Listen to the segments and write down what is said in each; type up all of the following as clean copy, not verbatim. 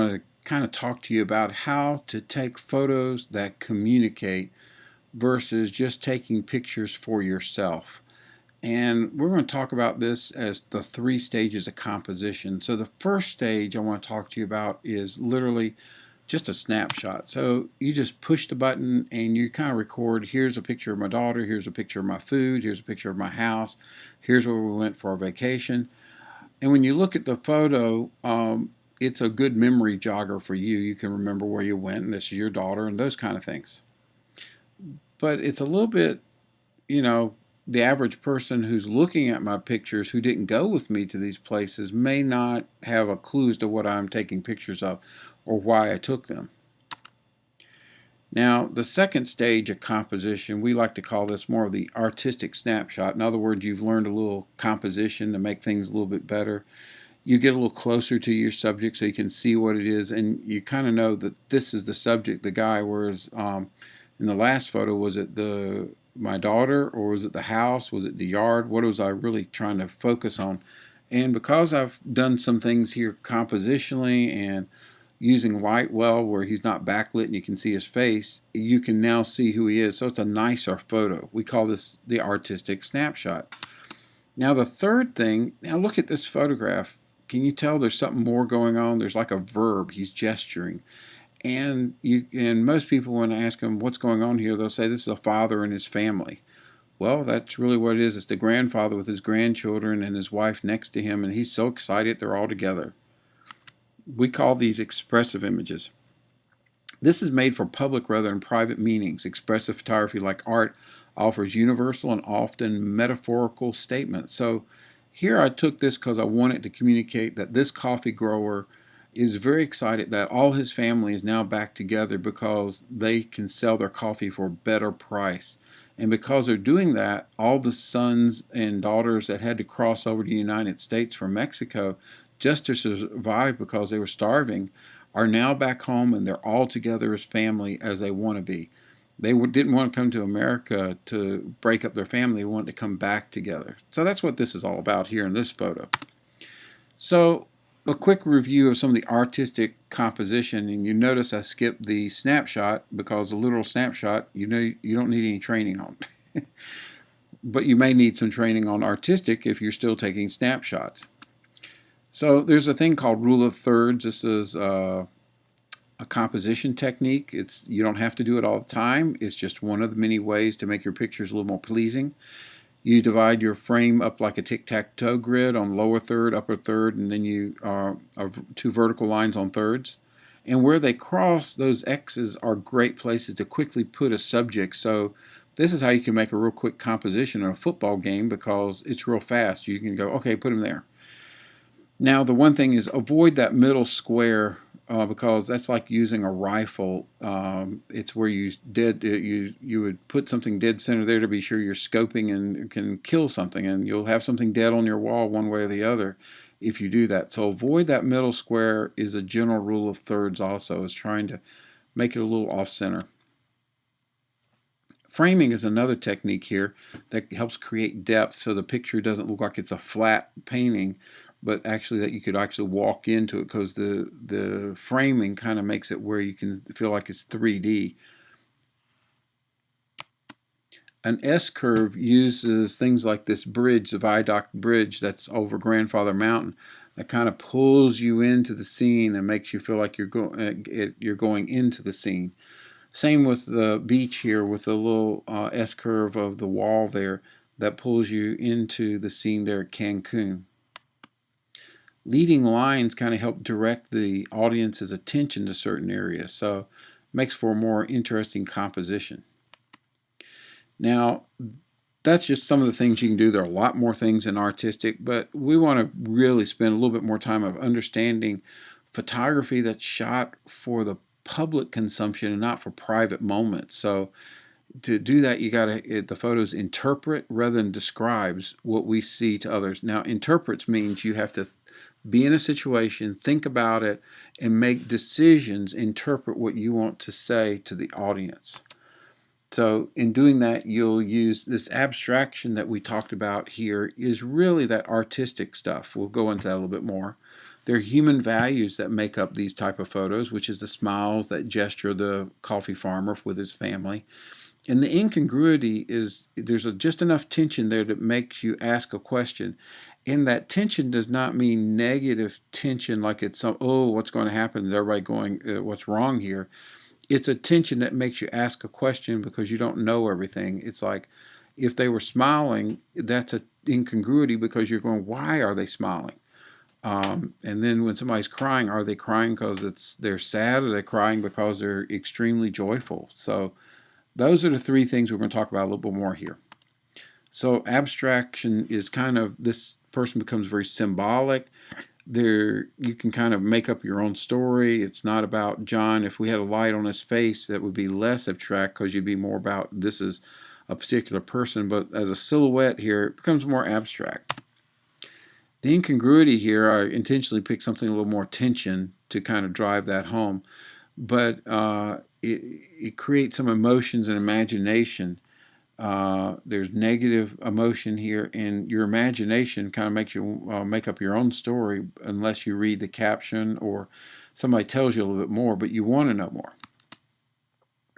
want to kind of talk to you about how to take photos that communicate versus just taking pictures for yourself. And we're going to talk about this as the 3 stages of composition. So the first stage I want to talk to you about is literally just a snapshot. So you just push the button and you kind of record, here's a picture of my daughter, here's a picture of my food, here's a picture of my house, here's where we went for our vacation. And when you look at the photo, it's a good memory jogger for you. You can remember where you went, and this is your daughter, and those kind of things. But it's a little bit, the average person who's looking at my pictures who didn't go with me to these places may not have a clue as to what I'm taking pictures of or why I took them. Now, the second stage of composition, we like to call this more of the artistic snapshot. In other words, you've learned a little composition to make things a little bit better. You get a little closer to your subject so you can see what it is, and you kind of know that this is the subject, the guy, whereas in the last photo, was it my daughter, or was it the house? Was it the yard? What was I really trying to focus on? And because I've done some things here compositionally and using light well where he's not backlit and you can see his face, you can now see who he is. So it's a nicer photo. We call this the artistic snapshot. Now the third thing, now look at this photograph. Can you tell there's something more going on? There's like a verb. He's gesturing. And most people, when I ask them what's going on here, they'll say this is a father and his family. Well, that's really what it is. It's the grandfather with his grandchildren and his wife next to him, and he's so excited they're all together. We call these expressive images. This is made for public rather than private meanings. Expressive photography, like art, offers universal and often metaphorical statements. So here I took this because I wanted to communicate that this coffee grower is very excited that all his family is now back together because they can sell their coffee for a better price. And because they're doing that, all the sons and daughters that had to cross over to the United States from Mexico just to survive because they were starving are now back home, and they're all together as family as they want to be. They didn't want to come to America to break up their family. They wanted to come back together. So that's what this is all about here in this photo. So a quick review of some of the artistic composition, and you notice I skipped the snapshot because the literal snapshot, you don't need any training on. But you may need some training on artistic if you're still taking snapshots. So there's a thing called rule of thirds. This is a composition technique. You don't have to do it all the time. It's just one of the many ways to make your pictures a little more pleasing. You divide your frame up like a tic-tac-toe grid on lower third, upper third, and then you are 2 vertical lines on thirds. And where they cross, those X's are great places to quickly put a subject. So this is how you can make a real quick composition in a football game because it's real fast. You can go, okay, put him there. Now the one thing is avoid that middle square because that's like using a rifle. It's where you would put something dead center there to be sure you're scoping and can kill something, and you'll have something dead on your wall one way or the other if you do that. So avoid that middle square is a general rule of thirds also, is trying to make it a little off center. Framing is another technique here that helps create depth so the picture doesn't look like it's a flat painting, but actually that you could actually walk into it because the framing kind of makes it where you can feel like it's 3D. An S-curve uses things like this bridge, the viaduct bridge that's over Grandfather Mountain, that kind of pulls you into the scene and makes you feel like you're going into the scene. Same with the beach here with the little S-curve of the wall there that pulls you into the scene there at Cancun. Leading lines kind of help direct the audience's attention to certain areas, so it makes for a more interesting composition. Now, that's just some of the things you can do. There are a lot more things in artistic, but we want to really spend a little bit more time of understanding photography that's shot for the public consumption and not for private moments. So to do that, you got to, the photos interpret rather than describes what we see to others. Now, interprets means you have to be in a situation, think about it, and make decisions, interpret what you want to say to the audience. So in doing that, you'll use this abstraction that we talked about here is really that artistic stuff. We'll go into that a little bit more. There are human values that make up these type of photos, which is the smiles, that gesture of the coffee farmer with his family. And the incongruity is there's just enough tension there that makes you ask a question. And that tension does not mean negative tension like it's some, oh, what's going to happen? Is everybody going, what's wrong here? It's a tension that makes you ask a question because you don't know everything. It's like if they were smiling, that's an incongruity because you're going, why are they smiling? And then when somebody's crying, are they crying because they're sad, or are they crying because they're extremely joyful? So those are the three things we're going to talk about a little bit more here. So abstraction is kind of, this person becomes very symbolic. There, you can kind of make up your own story. It's not about John. If we had a light on his face, that would be less abstract because you'd be more about this is a particular person. But as a silhouette here, it becomes more abstract. The incongruity here, I intentionally picked something a little more tension to kind of drive that home. But it creates some emotions and imagination. There's negative emotion here, and your imagination kind of makes you make up your own story unless you read the caption or somebody tells you a little bit more, but you want to know more.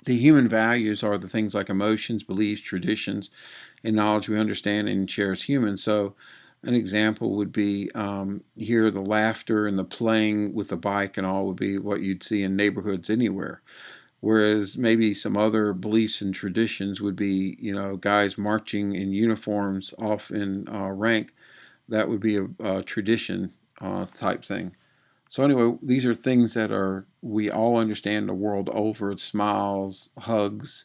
The human values are the things like emotions, beliefs, traditions, and knowledge we understand and share as humans. So an example would be here, the laughter and the playing with the bike and all would be what you'd see in neighborhoods anywhere. Whereas maybe some other beliefs and traditions would be, guys marching in uniforms off in rank. That would be a tradition type thing. So anyway, these are things that we all understand the world over. Smiles, hugs,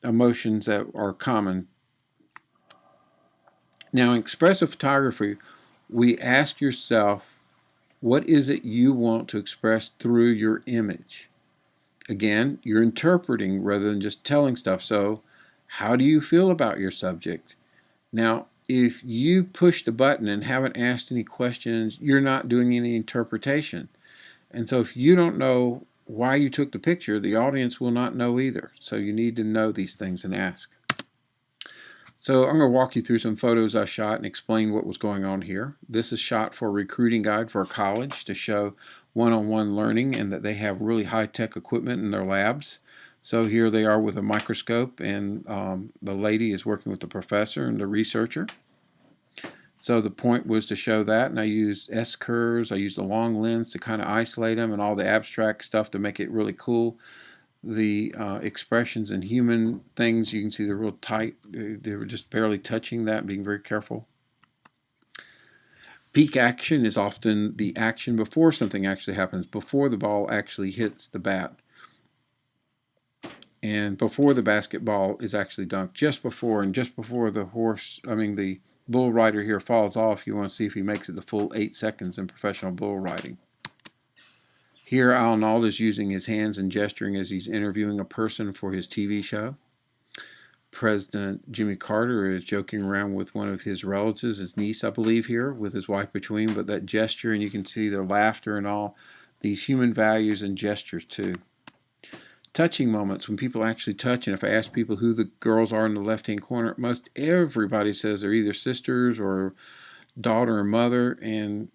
emotions that are common. Now, in expressive photography, we ask yourself, what is it you want to express through your image? Again, you're interpreting rather than just telling stuff. So how do you feel about your subject? Now, if you push the button and haven't asked any questions, you're not doing any interpretation. And so if you don't know why you took the picture, the audience will not know either. So you need to know these things and ask. So I'm going to walk you through some photos I shot and explain what was going on here. This is shot for a recruiting guide for a college to show one-on-one learning and that they have really high-tech equipment in their labs. So here they are with a microscope, and the lady is working with the professor and the researcher. So the point was to show that, and I used S-curves, I used a long lens to kind of isolate them, and all the abstract stuff to make it really cool. The expressions and human things, you can see they're real tight. They were just barely touching that, being very careful. Peak action is often the action before something actually happens, before the ball actually hits the bat, and before the basketball is actually dunked, just before the bull rider here falls off. You want to see if he makes it the full 8 seconds in professional bull riding. Here, Alan Alda is using his hands and gesturing as he's interviewing a person for his TV show. President Jimmy Carter is joking around with one of his relatives, his niece, I believe, here, with his wife between, but that gesture, and you can see their laughter and all these human values and gestures too. Touching moments, when people actually touch, and if I ask people who the girls are in the left-hand corner, most everybody says they're either sisters or daughter or mother, and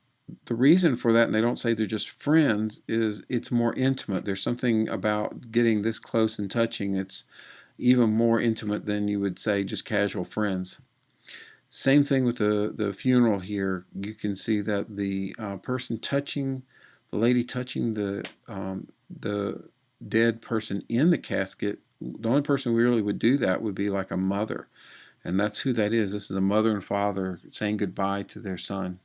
the reason for that, and they don't say they're just friends, is it's more intimate. There's something about getting this close and touching. It's even more intimate than you would say just casual friends. Same thing with the funeral here. You can see that the person touching, the lady touching the dead person in the casket, the only person we really would do that would be like a mother. And that's who that is. This is a mother and father saying goodbye to their son.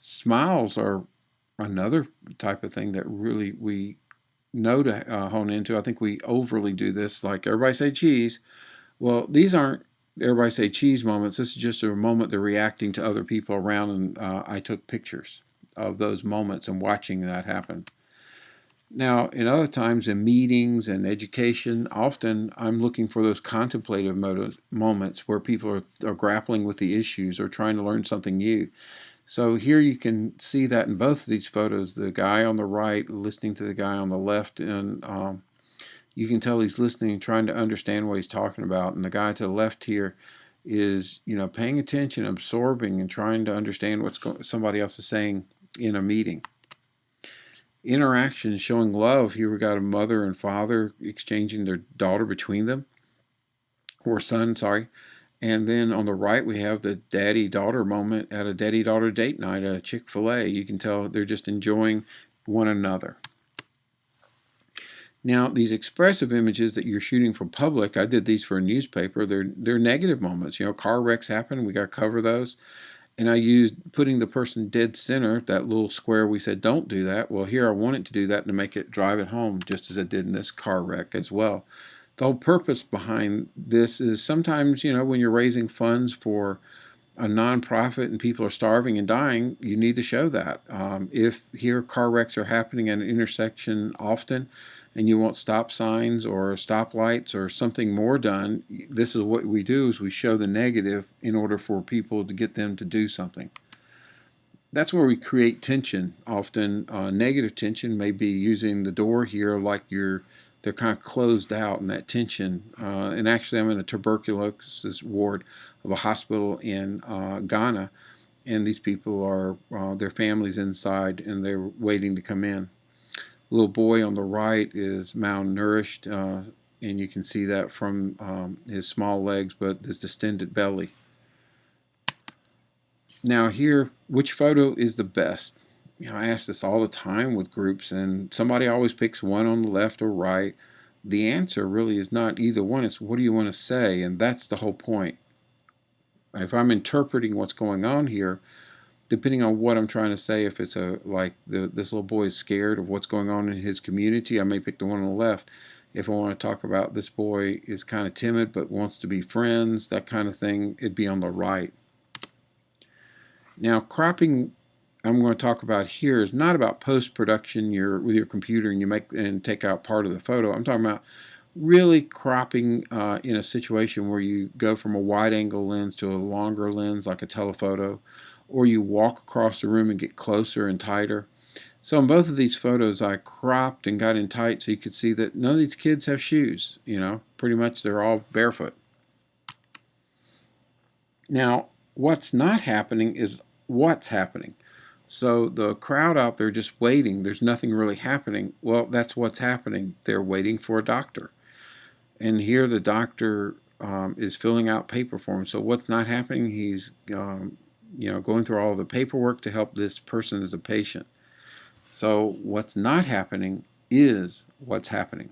Smiles are another type of thing that really we know to hone into. I think we overly do this, like everybody say cheese. Well, these aren't everybody say cheese moments. This is just a moment they're reacting to other people around, and I took pictures of those moments and watching that happen. Now, in other times in meetings and education, often I'm looking for those contemplative moments where people are grappling with the issues or trying to learn something new. So here you can see that in both of these photos, the guy on the right listening to the guy on the left, and you can tell he's listening and trying to understand what he's talking about. And the guy to the left here is, paying attention, absorbing, and trying to understand what somebody else is saying in a meeting. Interaction, showing love. Here we got a mother and father exchanging their daughter between them, or son, sorry. And then on the right, we have the daddy-daughter moment at a daddy-daughter date night at a Chick-fil-A. You can tell they're just enjoying one another. Now, these expressive images that you're shooting for public, I did these for a newspaper, they're negative moments. You know, car wrecks happen, we got to cover those. And I used putting the person dead center, that little square we said don't do that. Well, here I wanted to do that to make it drive it home, just as I did in this car wreck as well. The whole purpose behind this is sometimes, you know, when you're raising funds for a nonprofit and people are starving and dying, you need to show that. If here car wrecks are happening at an intersection often and you want stop signs or stoplights or something more done, this is what we do, is we show the negative in order for people to get them to do something. That's where we create tension. Often negative tension may be using the door here like they're kind of closed out, and that tension. And actually, I'm in a tuberculosis ward of a hospital in Ghana, and these people are their families inside, and they're waiting to come in. Little boy on the right is malnourished, and you can see that from his small legs, but his distended belly. Now here, which photo is the best? You know, I ask this all the time with groups, and somebody always picks one on the left or right. The answer really is not either one. It's what do you want to say, and that's the whole point. If I'm interpreting what's going on here, depending on what I'm trying to say, if it's this little boy is scared of what's going on in his community, I may pick the one on the left. If I want to talk about this boy is kind of timid but wants to be friends, that kind of thing, it'd be on the right. Now, cropping, I'm going to talk about here, is not about post-production with your computer and you make and take out part of the photo. I'm talking about really cropping in a situation where you go from a wide-angle lens to a longer lens like a telephoto, or you walk across the room and get closer and tighter. So in both of these photos, I cropped and got in tight so you could see that none of these kids have shoes. You know, pretty much they're all barefoot. Now, what's not happening is what's happening. So the crowd out there just waiting, there's nothing really happening. Well, that's what's happening. They're waiting for a doctor. And here the doctor is filling out paper forms. So what's not happening? He's going through all the paperwork to help this person as a patient. So what's not happening is what's happening.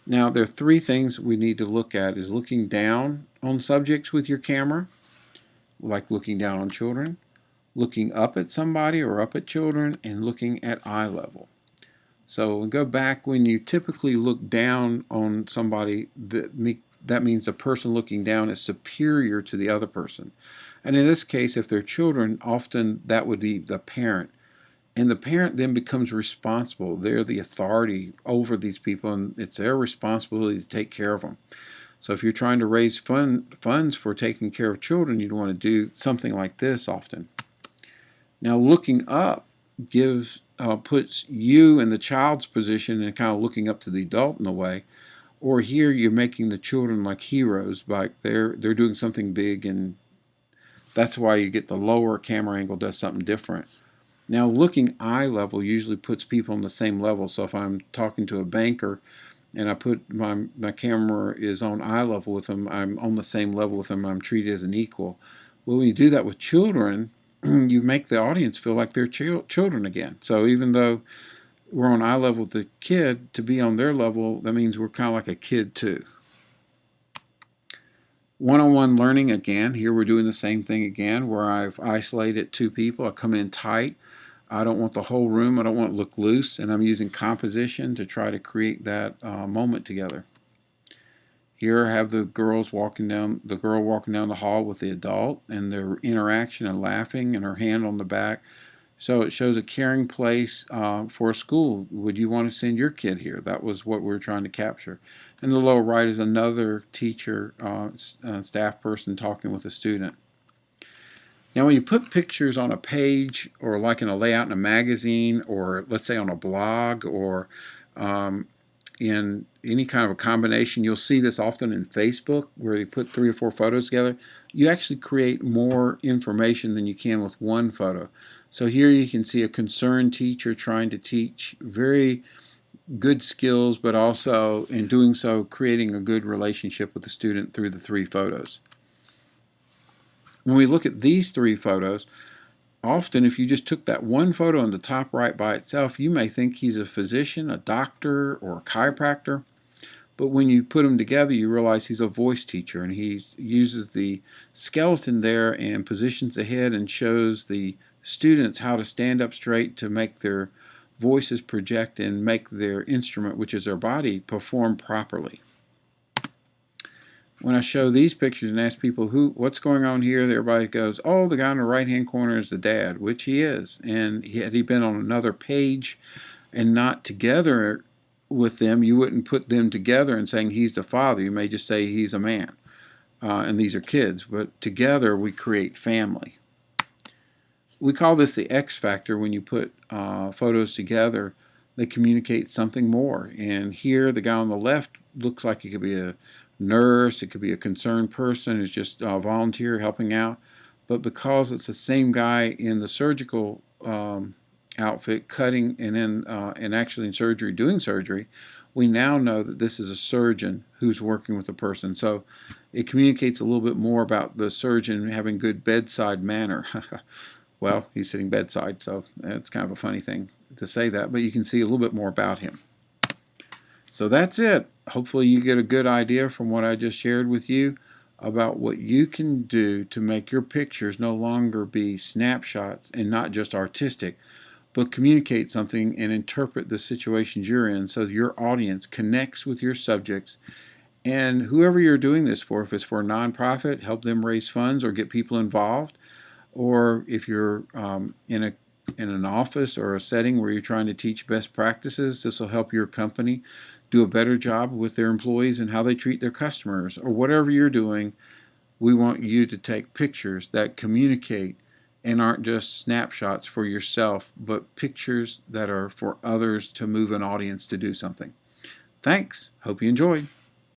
Now there are three things we need to look at: is looking down on subjects with your camera, like looking down on children, looking up at somebody or up at children, and looking at eye level. So go back, when you typically look down on somebody, that means the person looking down is superior to the other person. And in this case, if they're children, often that would be the parent. And the parent then becomes responsible. They're the authority over these people, and it's their responsibility to take care of them. So if you're trying to raise funds for taking care of children, you'd want to do something like this often. Now, looking up puts you in the child's position and kind of looking up to the adult in a way. Or here you're making the children like heroes, like they're doing something big, and that's why you get the lower camera angle does something different. Now, looking eye level usually puts people on the same level. So if I'm talking to a banker and I put my camera is on eye level with them, I'm on the same level with them, I'm treated as an equal. Well, when you do that with children, you make the audience feel like they're children again. So even though we're on eye level with the kid, to be on their level, that means we're kind of like a kid too. One-on-one learning again. Here we're doing the same thing again, where I've isolated two people. I come in tight. I don't want the whole room. I don't want it to look loose, and I'm using composition to try to create that moment together. Here I have the girl walking down the hall with the adult, and their interaction and laughing, and her hand on the back. So it shows a caring place for a school. Would you want to send your kid here? That was what we were trying to capture. And the lower right is another teacher, staff person talking with a student. Now, when you put pictures on a page, or like in a layout in a magazine, or let's say on a blog, or in any kind of a combination, you'll see this often in Facebook, where you put 3 or 4 photos together. You actually create more information than you can with one photo. So here you can see a concerned teacher trying to teach very good skills, but also in doing so creating a good relationship with the student through the 3 photos. When we look at these 3 photos, often if you just took that one photo in the top right by itself, you may think he's a physician, a doctor, or a chiropractor. But when you put them together, you realize he's a voice teacher, and he uses the skeleton there and positions the head and shows the students how to stand up straight to make their voices project and make their instrument, which is their body, perform properly. When I show these pictures and ask people what's going on here, everybody goes, oh, the guy in the right-hand corner is the dad, which he is. And had he been on another page and not together with them, you wouldn't put them together and saying he's the father. You may just say he's a man, and these are kids. But together we create family. We call this the X factor. When you put photos together, they communicate something more. And here, the guy on the left looks like he could be a nurse. It could be a concerned person who's just a volunteer helping out. But because it's the same guy in the surgical outfit cutting and actually in surgery doing surgery, we now know that this is a surgeon who's working with a person. So it communicates a little bit more about the surgeon having good bedside manner. Well, he's sitting bedside, so it's kind of a funny thing to say that, but you can see a little bit more about him. So that's it. Hopefully you get a good idea from what I just shared with you about what you can do to make your pictures no longer be snapshots and not just artistic, but communicate something and interpret the situations you're in so your audience connects with your subjects. And whoever you're doing this for, if it's for a nonprofit, help them raise funds or get people involved, or if you're in an office or a setting where you're trying to teach best practices, this will help your company do a better job with their employees and how they treat their customers. Or whatever you're doing, we want you to take pictures that communicate and aren't just snapshots for yourself, but pictures that are for others to move an audience to do something. Thanks. Hope you enjoyed.